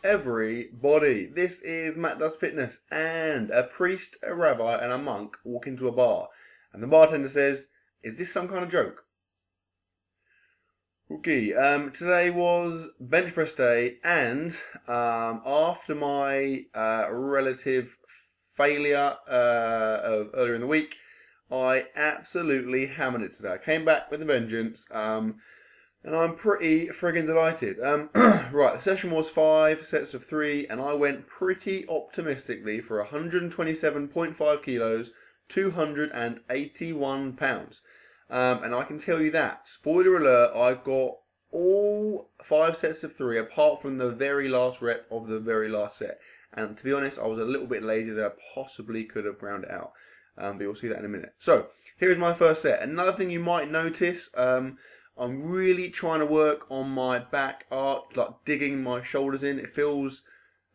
everybody? This is Matt Does Fitness, and a priest, a rabbi, and a monk walk into a bar, and the bartender says, "Is this some kind of joke?" Okay, today was bench press day, and after my relative failure of earlier in the week, I absolutely hammered it today. I came back with a vengeance. And I'm pretty friggin' delighted. Right, the session was 5 sets of 3, and I went pretty optimistically for 127.5 kilos, 281 pounds. And I can tell you that, spoiler alert, I got all 5 sets of 3 apart from the very last rep of the very last set. And to be honest, I was a little bit lazy that I possibly could have ground it out. But you'll see that in a minute. So, here's my first set. Another thing you might notice, I'm really trying to work on my back arch, like digging my shoulders in. It feels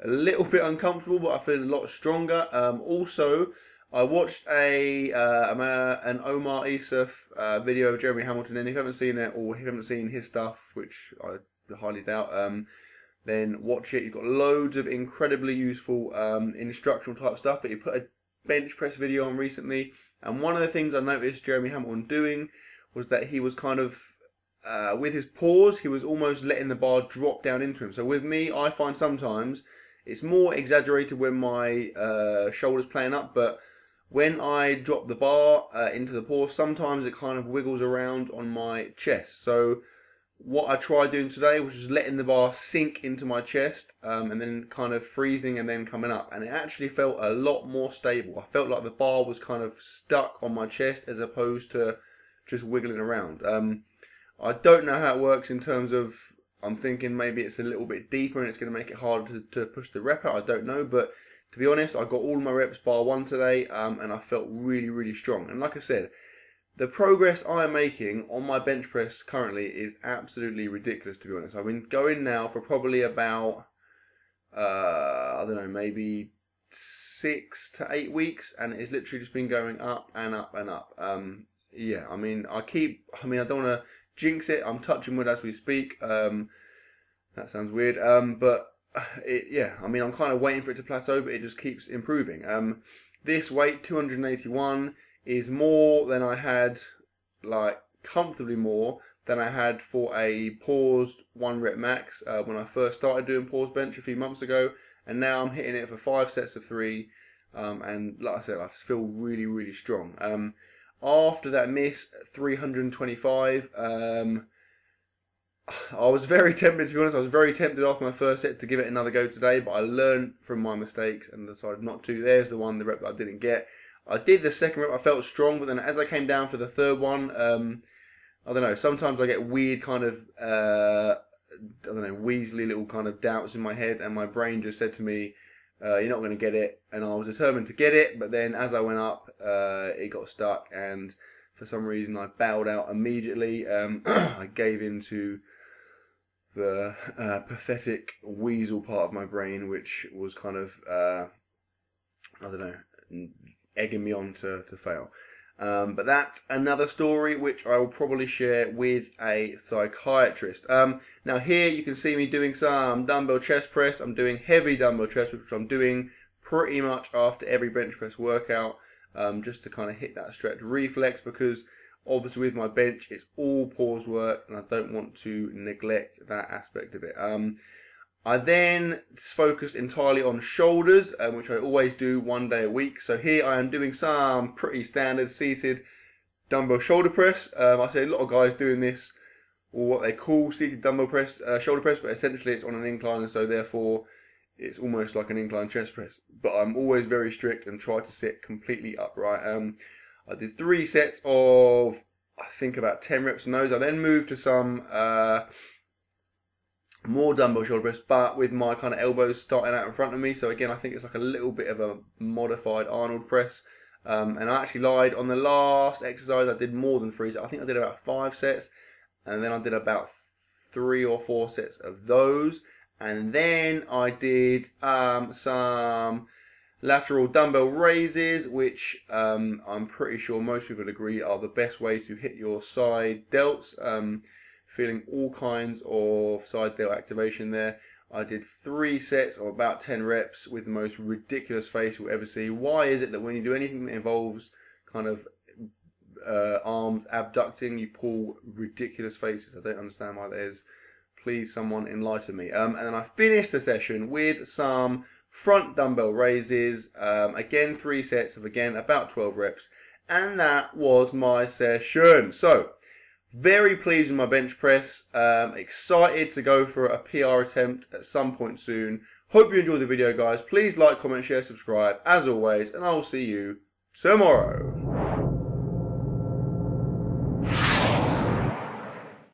a little bit uncomfortable, but I feel a lot stronger. Also, I watched an Omar Isuf video of Jeremy Hamilton, and if you haven't seen it, or if you haven't seen his stuff, which I highly doubt, then watch it. You've got loads of incredibly useful instructional type stuff, but he put a bench press video on recently, and one of the things I noticed Jeremy Hamilton doing was that he was kind of with his pause, he was almost letting the bar drop down into him. So with me, I find sometimes it's more exaggerated when my shoulder's playing up, but when I drop the bar into the pause, sometimes it kind of wiggles around on my chest. So what I tried doing today was just letting the bar sink into my chest and then kind of freezing and then coming up. And it actually felt a lot more stable. I felt like the bar was kind of stuck on my chest as opposed to just wiggling around. I don't know how it works in terms of, I'm thinking maybe it's a little bit deeper and it's going to make it harder to push the rep out. I don't know, but to be honest, I got all my reps bar 1 today, and I felt really, really strong. And like I said, the progress I am making on my bench press currently is absolutely ridiculous, to be honest. I've been going now for probably about, I don't know, maybe 6 to 8 weeks, and it's literally just been going up and up and up. Yeah, I mean, I don't want to jinx it. I'm touching wood as we speak. That sounds weird. But yeah, I mean, I'm kind of waiting for it to plateau, but it just keeps improving. This weight, 281, is more than I had, like comfortably more than I had for a paused 1 rep max when I first started doing pause bench a few months ago, and now I'm hitting it for 5 sets of 3, and like I said, I just feel really, really strong. After that miss, 325, I was very tempted, to be honest. I was very tempted after my first set to give it another go today, but I learned from my mistakes and decided not to. There's the rep that I didn't get. I did the second rep, I felt strong, but then as I came down for the third one, I don't know, sometimes I get weird kind of, I don't know, weaselly little kind of doubts in my head, and my brain just said to me, you're not going to get it. And I was determined to get it, but then as I went up, it got stuck, and for some reason I bowed out immediately. I gave in to the pathetic weasel part of my brain, which was kind of, I don't know, egging me on to fail. But that's another story which I will probably share with a psychiatrist. Now here you can see me doing some dumbbell chest press. I'm doing heavy dumbbell chest press, which I'm doing pretty much after every bench press workout, just to kind of hit that stretch reflex, because obviously with my bench it's all pause work and I don't want to neglect that aspect of it. I then focused entirely on shoulders, which I always do 1 day a week. So here I am doing some pretty standard seated dumbbell shoulder press. I see a lot of guys doing this, or what they call seated dumbbell press, shoulder press, but essentially it's on an incline, and so therefore it's almost like an incline chest press. But I'm always very strict and try to sit completely upright. I did 3 sets of, I think, about 10 reps on those. I then moved to some more dumbbell shoulder press, but with my kind of elbows starting out in front of me. So again, I think it's like a little bit of a modified Arnold press. And I actually lied on the last exercise. I did more than 3 sets. I think I did about 5 sets, and then I did about 3 or 4 sets of those. And then I did some lateral dumbbell raises, which I'm pretty sure most people agree are the best way to hit your side delts. Feeling all kinds of side delt activation there. I did 3 sets of about 10 reps with the most ridiculous face you'll ever see. Why is it that when you do anything that involves kind of arms abducting, you pull ridiculous faces? I don't understand why that is. Please, someone enlighten me. And then I finished the session with some front dumbbell raises. Again, 3 sets of, again, about 12 reps. And that was my session. So, very pleased with my bench press. Excited to go for a PR attempt at some point soon. Hope you enjoyed the video, guys. Please like, comment, share, subscribe, as always. And I will see you tomorrow.